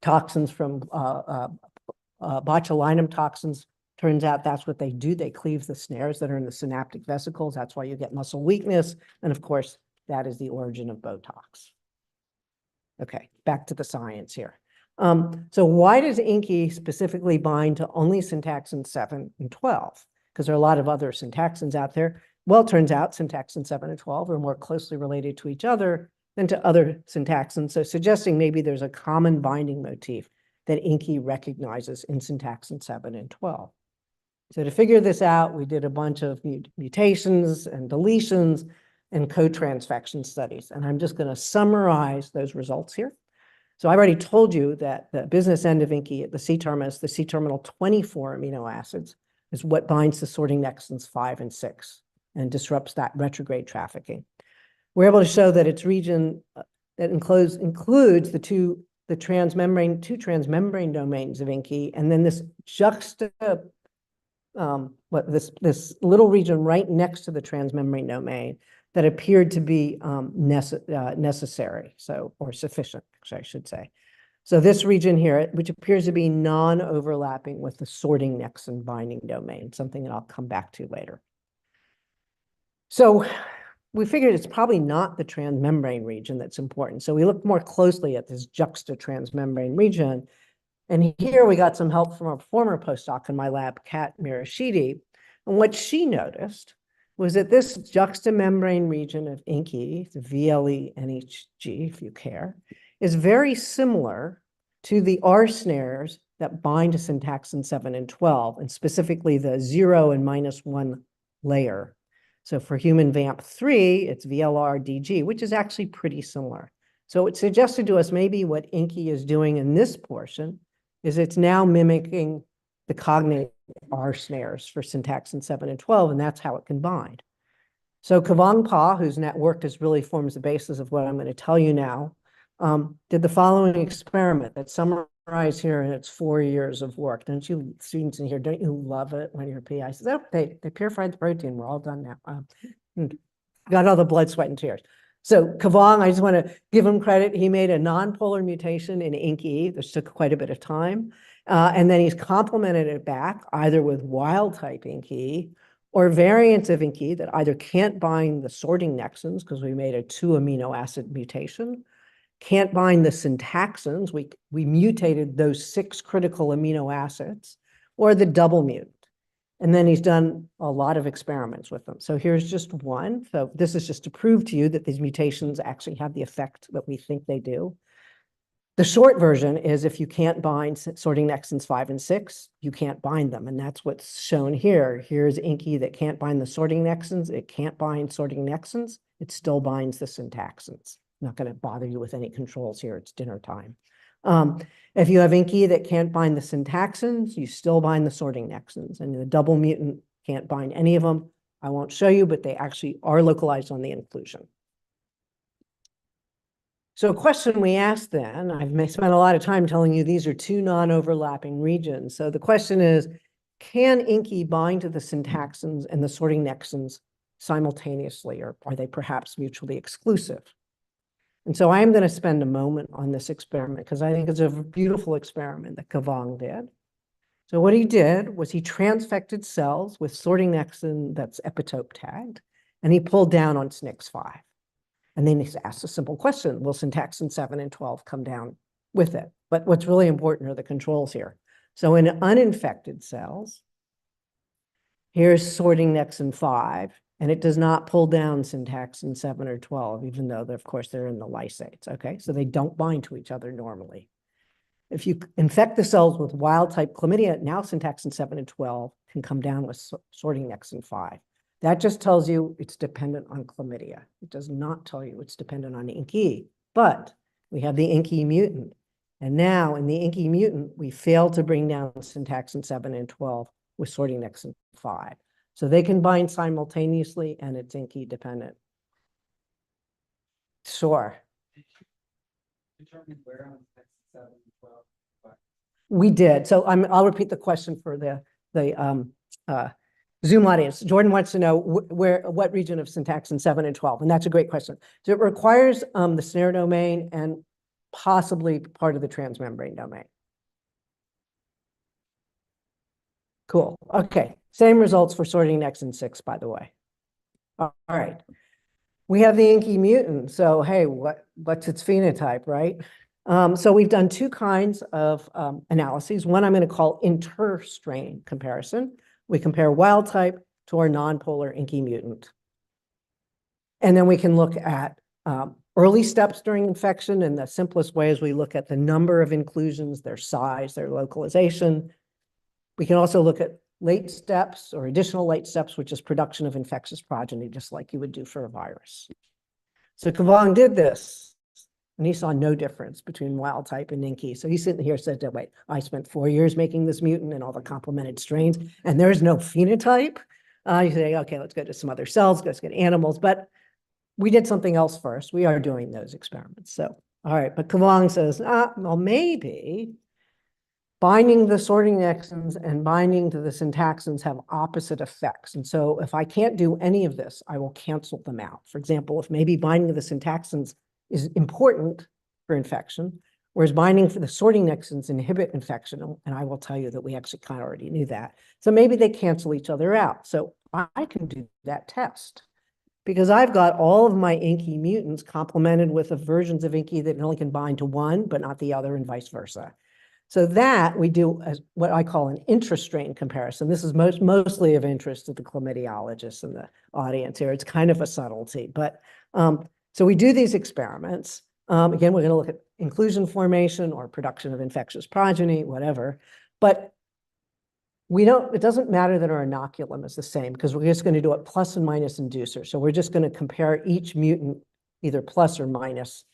toxins from botulinum toxins, turns out that's what they do. They cleave the snares that are in the synaptic vesicles. That's why you get muscle weakness. And of course, that is the origin of Botox. Okay, back to the science here. So why does INKI specifically bind to only syntaxin 7 and 12? Because there are a lot of other syntaxins out there. Well, it turns out syntaxin 7 and 12 are more closely related to each other than to other syntaxins, so suggesting maybe there's a common binding motif that INCI recognizes in syntaxin 7 and 12. So to figure this out, we did a bunch of mutations and deletions and co-transfection studies. And I'm just going to summarize those results here. So I already told you that the business end of INCI at the C-terminus, the C-terminal 24 amino acids, is what binds to sorting nexins 5 and 6 and disrupts that retrograde trafficking. We're able to show that its region that includes the two transmembrane domains of INCI, and then this this little region right next to the transmembrane domain that appeared to be necessary, or sufficient, I should say. So this region here, which appears to be non-overlapping with the sorting nexin binding domain, something that I'll come back to later. So we figured it's probably not the transmembrane region that's important. So we looked more closely at this juxtatransmembrane region. And here we got some help from a former postdoc in my lab, Kat Mirashidi. And what she noticed was that this juxtamembrane region of INCI, the VLE-NHG, if you care, is very similar to the R snares that bind to syntaxin 7 and 12, and specifically the 0 and -1 layer. So for human VAMP3, it's VLR-DG, which is actually pretty similar. So it suggested to us maybe what INCI is doing in this portion is it's now mimicking the cognate R snares for syntaxin 7 and 12, and that's how it can bind. So Kavong Pa, whose network really forms the basis of what I'm going to tell you now, did the following experiment that's summarized here in its 4 years of work. Don't you students in here, don't you love it when your PI says, oh, they purified the protein, we're all done now. Got all the blood, sweat, and tears. So Kavong, I just want to give him credit. He made a non-polar mutation in INCI. This took quite a bit of time. And then he's complemented it back either with wild type INCI or variants of INCI that either can't bind the sorting nexins because we made a 2 amino acid mutation, can't bind the syntaxins. We mutated those 6 critical amino acids, or the double mutant. And then he's done a lot of experiments with them. So here's just one. So this is just to prove to you that these mutations actually have the effect that we think they do. The short version is if you can't bind sorting nexins 5 and 6, you can't bind them. And that's what's shown here. Here's INCI that can't bind the sorting nexins. It can't bind sorting nexins. It still binds the syntaxins. I'm not going to bother you with any controls here. It's dinner time. If you have INCI that can't bind the syntaxins, you still bind the sorting nexins. And the double mutant can't bind any of them. I won't show you, but they actually are localized on the inclusion. So a question we asked then, I've spent a lot of time telling you these are 2 non-overlapping regions. So the question is, can INCI bind to the syntaxins and the sorting nexins simultaneously, or are they perhaps mutually exclusive? And so I am going to spend a moment on this experiment because I think it's a beautiful experiment that Kavong did. So what he did was he transfected cells with sorting nexin that's epitope tagged, and he pulled down on SNCS5. And then he asked a simple question, will syntaxin 7 and 12 come down with it? But what's really important are the controls here. So in uninfected cells, here's sorting nexin 5, and it does not pull down syntaxin 7 or 12, even though, of course, they're in the lysates, okay? So they don't bind to each other normally. If you infect the cells with wild-type chlamydia, now syntaxin 7 and 12 can come down with sorting nexin 5. That just tells you it's dependent on chlamydia. It does not tell you it's dependent on INCI, but we have the INCI mutant. And now in the INCI mutant, we failed to bring down syntaxin 7 and 12 with sorting nexin 5. So they can bind simultaneously, and it's INCI dependent. Sure. Determine where on 7 and 12. We did. So I'll repeat the question for the Zoom audience. Jordan wants to know what region of syntaxin 7 and 12, and that's a great question. So it requires the snare domain and possibly part of the transmembrane domain. Cool. Okay. Same results for sorting nexin 6, by the way. All right. We have the INCI mutant. So, hey, what's its phenotype, right? So we've done 2 kinds of analyses. One I'm going to call inter-strain comparison. We compare wild type to our non-polar INCI mutant. And then we can look at early steps during infection, and the simplest way is we look at the number of inclusions, their size, their localization. We can also look at late steps or additional late steps, which is production of infectious progeny, just like you would do for a virus. So Kavong did this, and he saw no difference between wild type and INKI. So he's sitting here said, wait, I spent 4 years making this mutant and all the complemented strains, and there's no phenotype. You say, okay, let's go to some other cells, let's get animals, but we did something else first. We are doing those experiments. So, all right, but Kavong says, well, maybe binding the sorting exons and binding to the syntaxins have opposite effects. And so if I can't do any of this, I will cancel them out. For example, if maybe binding to the syntaxins is important for infection, whereas binding for the sorting exons inhibit infection, and I will tell you that we actually kind of already knew that. So maybe they cancel each other out. So I can do that test because I've got all of my INKI mutants complemented with versions of INKI that only can bind to one, but not the other, and vice versa. So that we do as what I call an intrastrain comparison. This is mostly of interest to the chlamydiologists in the audience here. It's kind of a subtlety, but so we do these experiments. Again, we're going to look at inclusion formation or production of infectious progeny, whatever. But it doesn't matter that our inoculum is the same because we're just going to do it plus and minus inducer. So we're just going to compare each mutant either plus or minus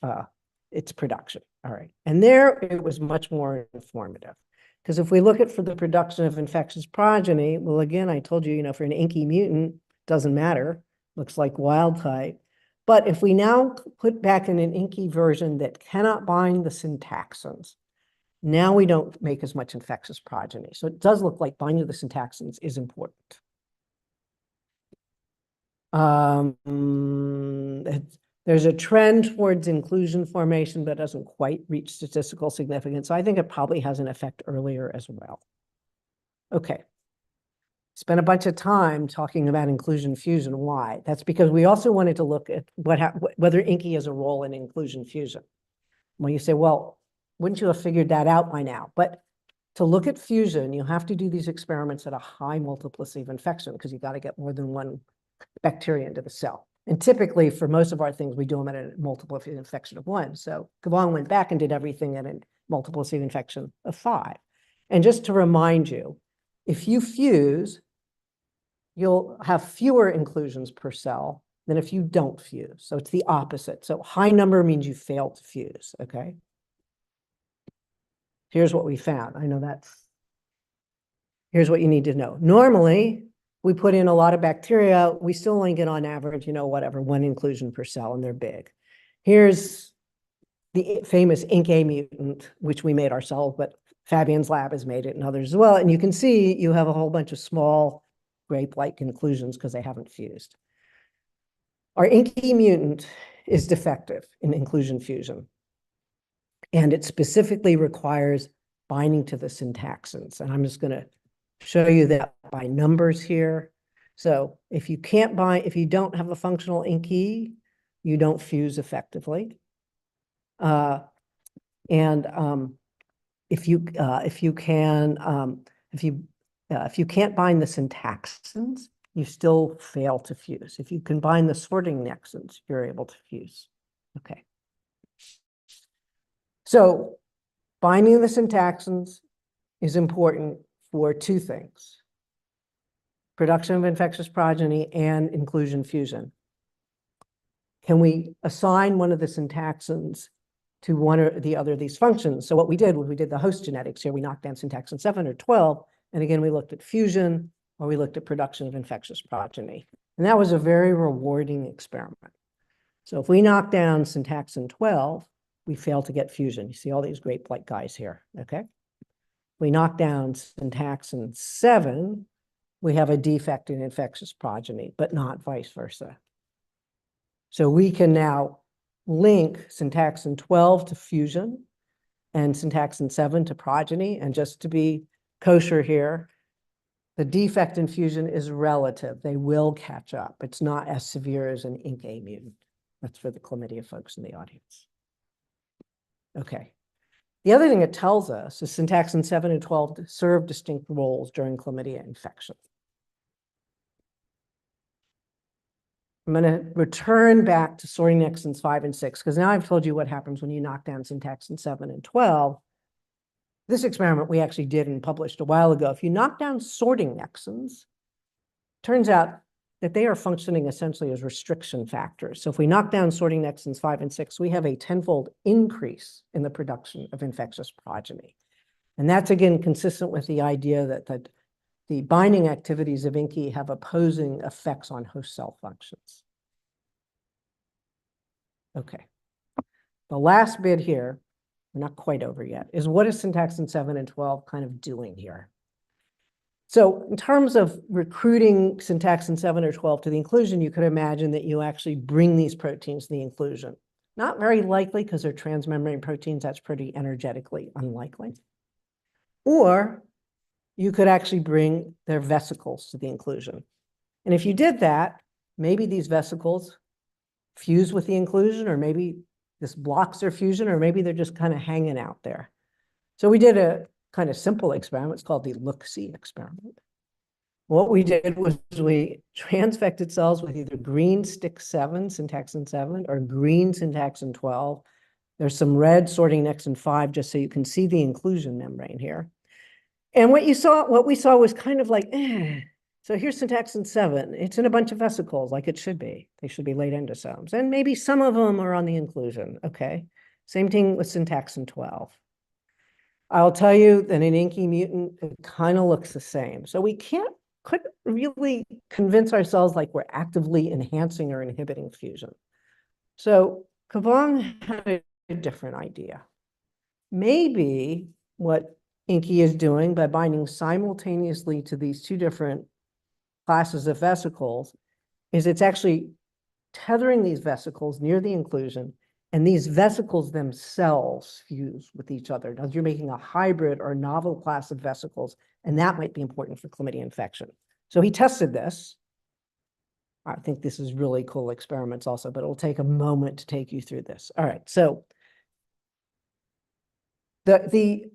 its production. All right. And there it was much more informative. Because if we look at for the production of infectious progeny, well, again, I told you, for an INKI mutant, doesn't matter. Looks like wild type. But if we now put back in an INKI version that cannot bind the syntaxins, now we don't make as much infectious progeny. So it does look like binding the syntaxins is important. There's a trend towards inclusion formation, but doesn't quite reach statistical significance. So I think it probably has an effect earlier as well. Okay. Spent a bunch of time talking about inclusion fusion. Why? That's because we also wanted to look at whether INKI has a role in inclusion fusion. Well, you say, well, wouldn't you have figured that out by now? But to look at fusion, you have to do these experiments at a high multiplicity of infection because you got to get more than one bacteria into the cell. And typically, for most of our things, we do them at a multiplicity of infection of 1. So Kavong went back and did everything at a multiplicity of infection of 5. And just to remind you, if you fuse, you'll have fewer inclusions per cell than if you don't fuse. So it's the opposite. So high number means you fail to fuse, okay? Here's what we found. I know here's what you need to know. Normally, we put in a lot of bacteria, we still only get on average, whatever, 1 inclusion per cell, and they're big. Here's the famous INKA mutant, which we made ourselves, but Fabian's lab has made it and others as well. And you can see you have a whole bunch of small grape-like inclusions because they haven't fused. Our INKA mutant is defective in inclusion fusion. And it specifically requires binding to the syntaxins. And I'm just going to show you that by numbers here. So if you don't have a functional INKI, you don't fuse effectively. If you can't bind the syntaxins, you still fail to fuse. If you can bind the sorting nexons, you're able to fuse. Okay. So binding the syntaxins is important for 2 things: production of infectious progeny and inclusion fusion. Can we assign one of the syntaxins to one or the other of these functions? So what we did was we did the host genetics here. We knocked down syntaxin 7 or 12. And again, we looked at fusion or we looked at production of infectious progeny. And that was a very rewarding experiment. So if we knock down syntaxin 12, we fail to get fusion. You see all these grape-like guys here, okay? We knock down syntaxin 7, we have a defect in infectious progeny, but not vice versa. So we can now link syntaxin 12 to fusion and syntaxin 7 to progeny. And just to be kosher here, the defect in fusion is relative. They will catch up. It's not as severe as an INKA mutant. That's for the chlamydia folks in the audience. Okay. The other thing it tells us is syntaxin 7 and 12 serve distinct roles during chlamydia infection. I'm going to return back to sorting nexons 5 and 6, because now I've told you what happens when you knock down syntaxin 7 and 12. This experiment we actually did and published a while ago. If you knock down sorting nexons, turns out that they are functioning essentially as restriction factors. So if we knock down sorting nexons 5 and 6, we have a tenfold increase in the production of infectious progeny. And that's, again, consistent with the idea that the binding activities of INKI have opposing effects on host cell functions. Okay. The last bit here, we're not quite over yet, is what is syntaxin 7 and 12 kind of doing here? So in terms of recruiting syntaxin 7 or 12 to the inclusion, you could imagine that you actually bring these proteins to the inclusion. Not very likely because they're transmembrane proteins. That's pretty energetically unlikely. Or you could actually bring their vesicles to the inclusion. And if you did that, maybe these vesicles fuse with the inclusion, or maybe this blocks their fusion, or maybe they're just kind of hanging out there. So we did a kind of simple experiment. It's called the look-see experiment. What we did was we transfected cells with either green stick 7, syntaxin 7, or green syntaxin 12. There's some red sorting nexin 5, just so you can see the inclusion membrane here. And what we saw was kind of like, so here's syntaxin 7. It's in a bunch of vesicles, like it should be. They should be late endosomes. And maybe some of them are on the inclusion. Okay. Same thing with syntaxin 12. I'll tell you that in INKI mutant, it kind of looks the same. So we couldn't really convince ourselves like we're actively enhancing or inhibiting fusion. So Kavong had a different idea. Maybe what INKI is doing by binding simultaneously to these two different classes of vesicles is it's actually tethering these vesicles near the inclusion, and these vesicles themselves fuse with each other. Now you're making a hybrid or novel class of vesicles, and that might be important for chlamydia infection. So he tested this. I think this is really cool experiments also, but it'll take a moment to take you through this. All right, so the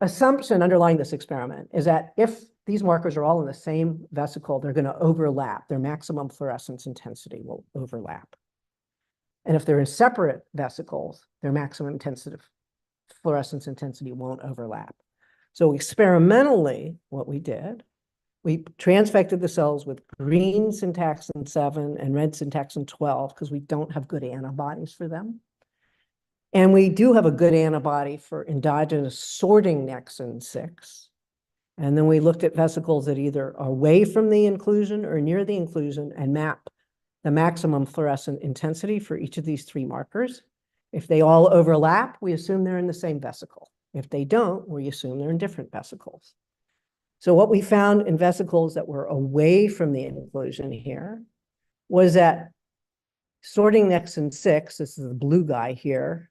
assumption underlying this experiment is that if these markers are all in the same vesicle, they're going to overlap. Their maximum fluorescence intensity will overlap. And if they're in separate vesicles, their maximum fluorescence intensity won't overlap. So experimentally, what we did, we transfected the cells with green syntaxin 7 and red syntaxin 12 because we don't have good antibodies for them. And we do have a good antibody for endogenous sorting nexin 6. And then we looked at vesicles that either are away from the inclusion or near the inclusion and map the maximum fluorescent intensity for each of these 3 markers. If they all overlap, we assume they're in the same vesicle. If they don't, we assume they're in different vesicles. So what we found in vesicles that were away from the inclusion here was that sorting nexin 6, this is the blue guy here,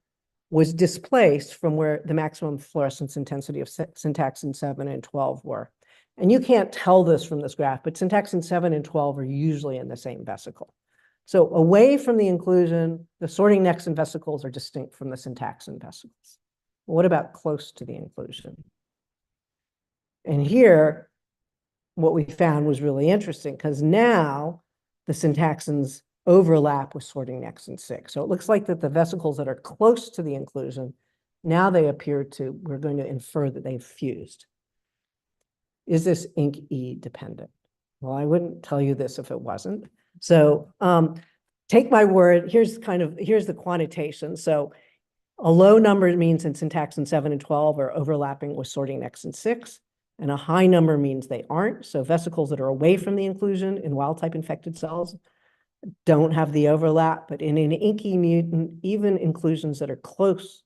was displaced from where the maximum fluorescence intensity of syntaxin 7 and 12 were. And you can't tell this from this graph, but syntaxin 7 and 12 are usually in the same vesicle. So away from the inclusion, the sorting nexin vesicles are distinct from the syntaxin vesicles. What about close to the inclusion? And here, what we found was really interesting because now the syntaxins overlap with sorting nexin 6. So it looks like that the vesicles that are close to the inclusion, now they appear to, we're going to infer that they've fused. Is this INK-E dependent? Well, I wouldn't tell you this if it wasn't. So take my word, here's the quantitation. So a low number means that syntaxin 7 and 12 are overlapping with sorting nexin 6. And a high number means they aren't. So vesicles that are away from the inclusion in wild-type infected cells don't have the overlap, but in an INKI mutant, even inclusions that are close,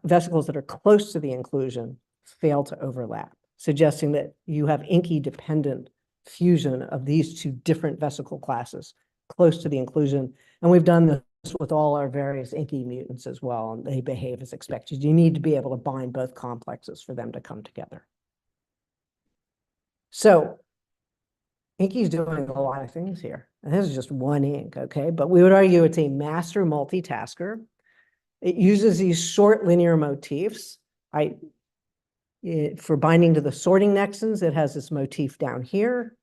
vesicles that are close to the inclusion fail to overlap, suggesting that you have INKI-dependent fusion of these 2 different vesicle classes close to the inclusion. And we've done this with all our various INKI mutants as well, and they behave as expected. You need to be able to bind both complexes for them to come together. So INKI is doing a lot of things here. And this is just one ink, okay? But we would argue it's a master multitasker. It uses these short linear motifs. For binding to the sorting nexins, it has this motif down here.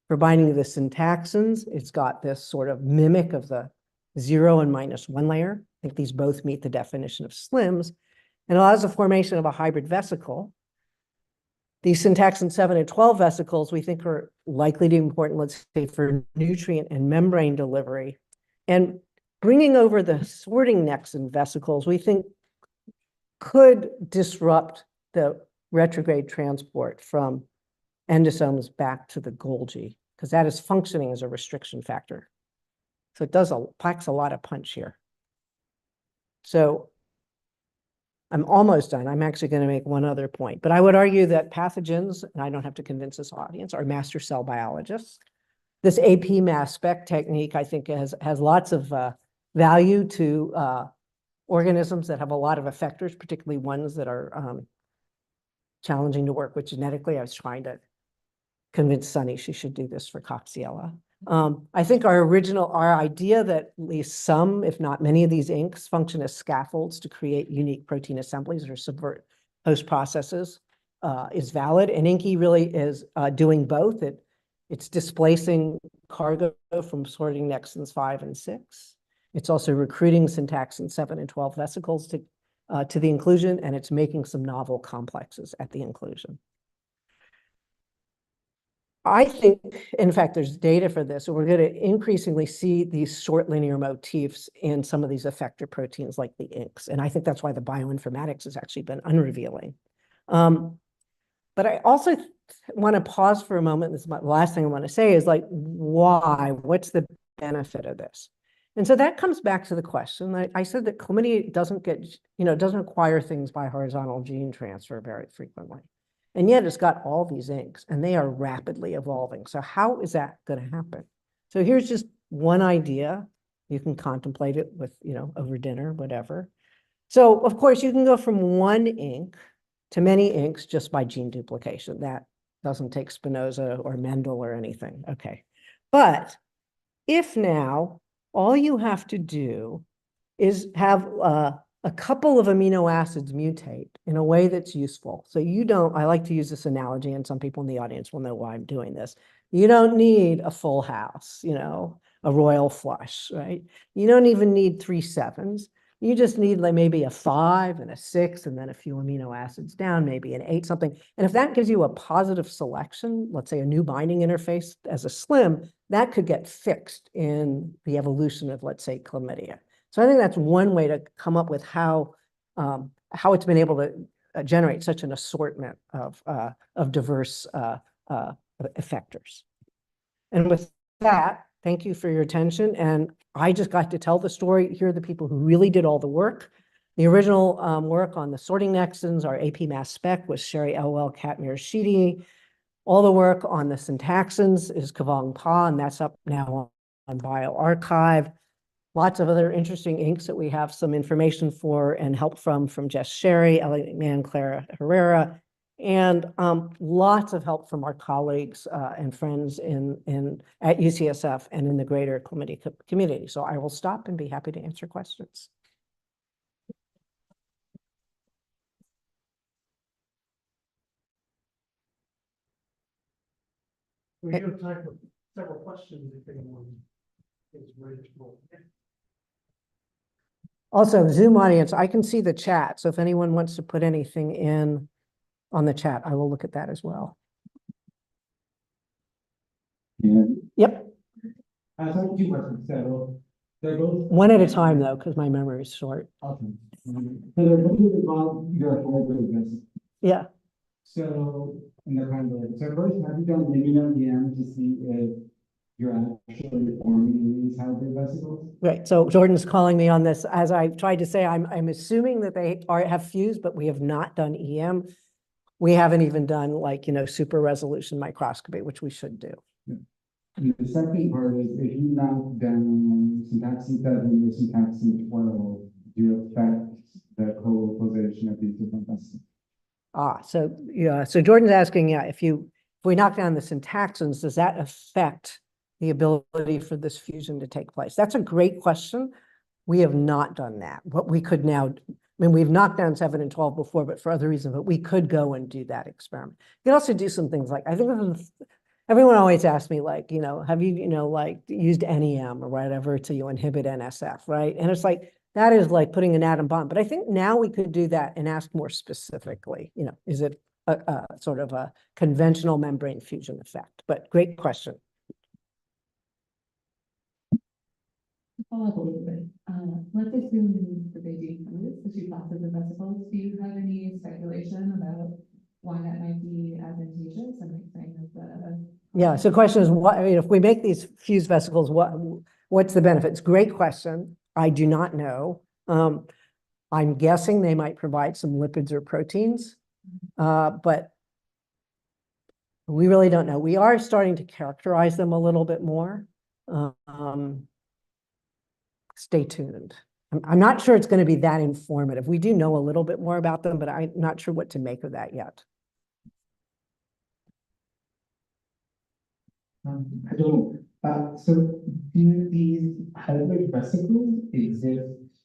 For binding the syntaxins, it's got this sort of mimic of the 0 and -1 layer. I think these both meet the definition of SLIMs, and allows the formation of a hybrid vesicle. These syntaxin 7 and 12 vesicles we think are likely to be important, let's say, for nutrient and membrane delivery. And bringing over the sorting nexin vesicles, we think could disrupt the retrograde transport from endosomes back to the Golgi, because that is functioning as a restriction factor. So it packs a lot of punch here. So I'm almost done. I'm actually going to make one other point, but I would argue that pathogens, and I don't have to convince this audience, are master cell biologists. This AP mass spec technique, I think, has lots of value to organisms that have a lot of effectors, particularly ones that are challenging to work with genetically. I was trying to convince Sunny she should do this for Coxiella. I think our idea that at least some, if not many of these inks function as scaffolds to create unique protein assemblies or subvert host processes is valid. And Inky really is doing both. It's displacing cargo from sorting nexins 5 and 6. It's also recruiting syntaxin 7 and 12 vesicles to the inclusion, and it's making some novel complexes at the inclusion. I think, in fact, there's data for this, so we're going to increasingly see these short linear motifs in some of these effector proteins like the inks. And I think that's why the bioinformatics has actually been unrevealing. But I also want to pause for a moment. This is the last thing I want to say is like, why? What's the benefit of this? And so that comes back to the question. I said that chlamydia doesn't doesn't acquire things by horizontal gene transfer very frequently. And yet it's got all these inks and they are rapidly evolving. So how is that going to happen? So here's just one idea. You can contemplate it with, over dinner, whatever. So of course you can go from one ink to many inks just by gene duplication. That doesn't take Spinoza or Mendel or anything. Okay. But if now all you have to do is have a couple of amino acids mutate in a way that's useful. So I like to use this analogy, and some people in the audience will know why I'm doing this. You don't need a full house, a royal flush, right? You don't even need 3 7s. You just need like maybe a 5 and a 6, and then a few amino acids down, maybe an 8 something. And if that gives you a positive selection, let's say a new binding interface as a SLIM, that could get fixed in the evolution of, let's say, chlamydia. So I think that's one way to come up with how it's been able to generate such an assortment of diverse effectors. And with that, thank you for your attention. And I just got to tell the story. Here are the people who really did all the work. The original work on the sorting nexins, our AP mass spec, was Sherry Elwell, Katmir Sheedy. All the work on the syntaxins is Kavong Pa, and that's up now on bioRxiv. Lots of other interesting inks that we have some information for and help from Jess Sherry, Elliot McMahon, Clara Herrera, and lots of help from our colleagues and friends at UCSF and in the greater chlamydia community. So I will stop and be happy to answer questions. We do have time for several questions if anyone is ready to roll. Also, Zoom audience, I can see the chat. So if anyone wants to put anything in on the chat, I will look at that as well. Yeah. Yep. I have 2 questions. So they're both One at a time, though, because my memory is short. awesome. So they're both involved your whole business. Yeah. So in the kind of so first, have you done immuno-DM to see if you're actually forming these hybrid vesicles? Right. So Jordan's calling me on this. As I tried to say, I'm assuming that they have fused, but we have not done EM. We haven't even done super resolution microscopy, which we should do. And the second part is if you knock down syntaxin 7 or syntaxin 12, do you affect the co-localization of these different vesicles? So yeah. So Jordan's asking, if we knock down the syntaxins, does that affect the ability for this fusion to take place? That's a great question. We have not done that. What we could now, we've knocked down 7 and 12 before, but for other reasons, but we could go and do that experiment. You can also do some things like, I think everyone always asks me like, have you, like used NEM or whatever to inhibit NSF, right? And it's like, that is like putting an atom bomb. But I think now we could do that and ask more specifically, is it a sort of a conventional membrane fusion effect? But great question. Follow up a little bit. Let's assume that they do use the two classes of vesicles. Do you have any speculation about why that might be advantageous? I'm like saying that Yeah, so the question is, what, if we make these fused vesicles, what's the benefits? Great question. I do not know. I'm guessing they might provide some lipids or proteins, but we really don't know. We are starting to characterize them a little bit more. Stay tuned. I'm not sure it's going to be that informative. We do know a little bit more about them, but I'm not sure what to make of that yet. I don't, so do these hybrid vesicles exist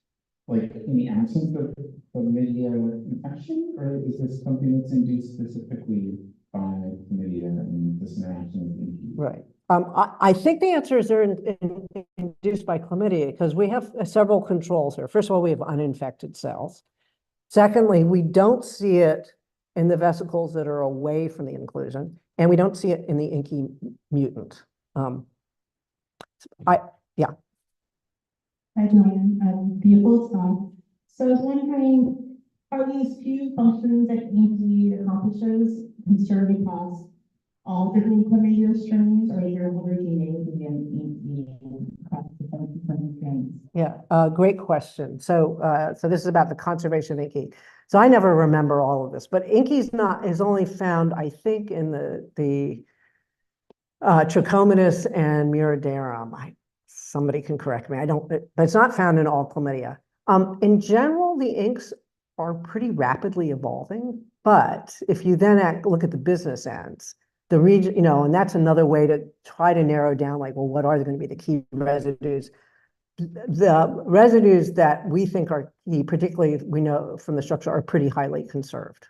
like in the absence of chlamydia infection, or is this something that's induced specifically by chlamydia and this interaction with EPA? Right. I think the answer is they're induced by chlamydia because we have several controls here. First of all, we have uninfected cells. Secondly, we don't see it in the vesicles that are away from the inclusion, and we don't see it in the inky mutant. Hi, Joanne. Beautiful stuff. So I was wondering, are these few functions that EMP accomplishes conserved across all different chlamydia strains, or is there heterogeneity in EMP across different strains? Yeah, great question. So this is about the conservation of inky. So I never remember all of this, but inky is only found, I think, in the Trichomonas and Muraderum. Somebody can correct me. But it's not found in all chlamydia. In general, the inks are pretty rapidly evolving, but if you then look at the business ends, the region, and that's another way to try to narrow down, like, well, what are going to be the key residues? The residues that we think are key, particularly we know from the structure, are pretty highly conserved.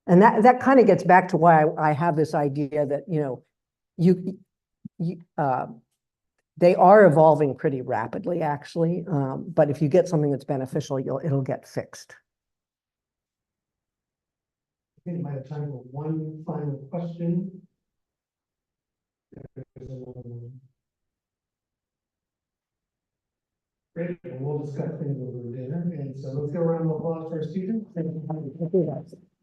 And that kind of gets back to why I have this idea that, they are evolving pretty rapidly, actually. But if you get something that's beneficial, it'll get fixed. I think we might have time for one final question. Great, and we'll discuss things over dinner. And so let's go around the applause for our students. Thank you.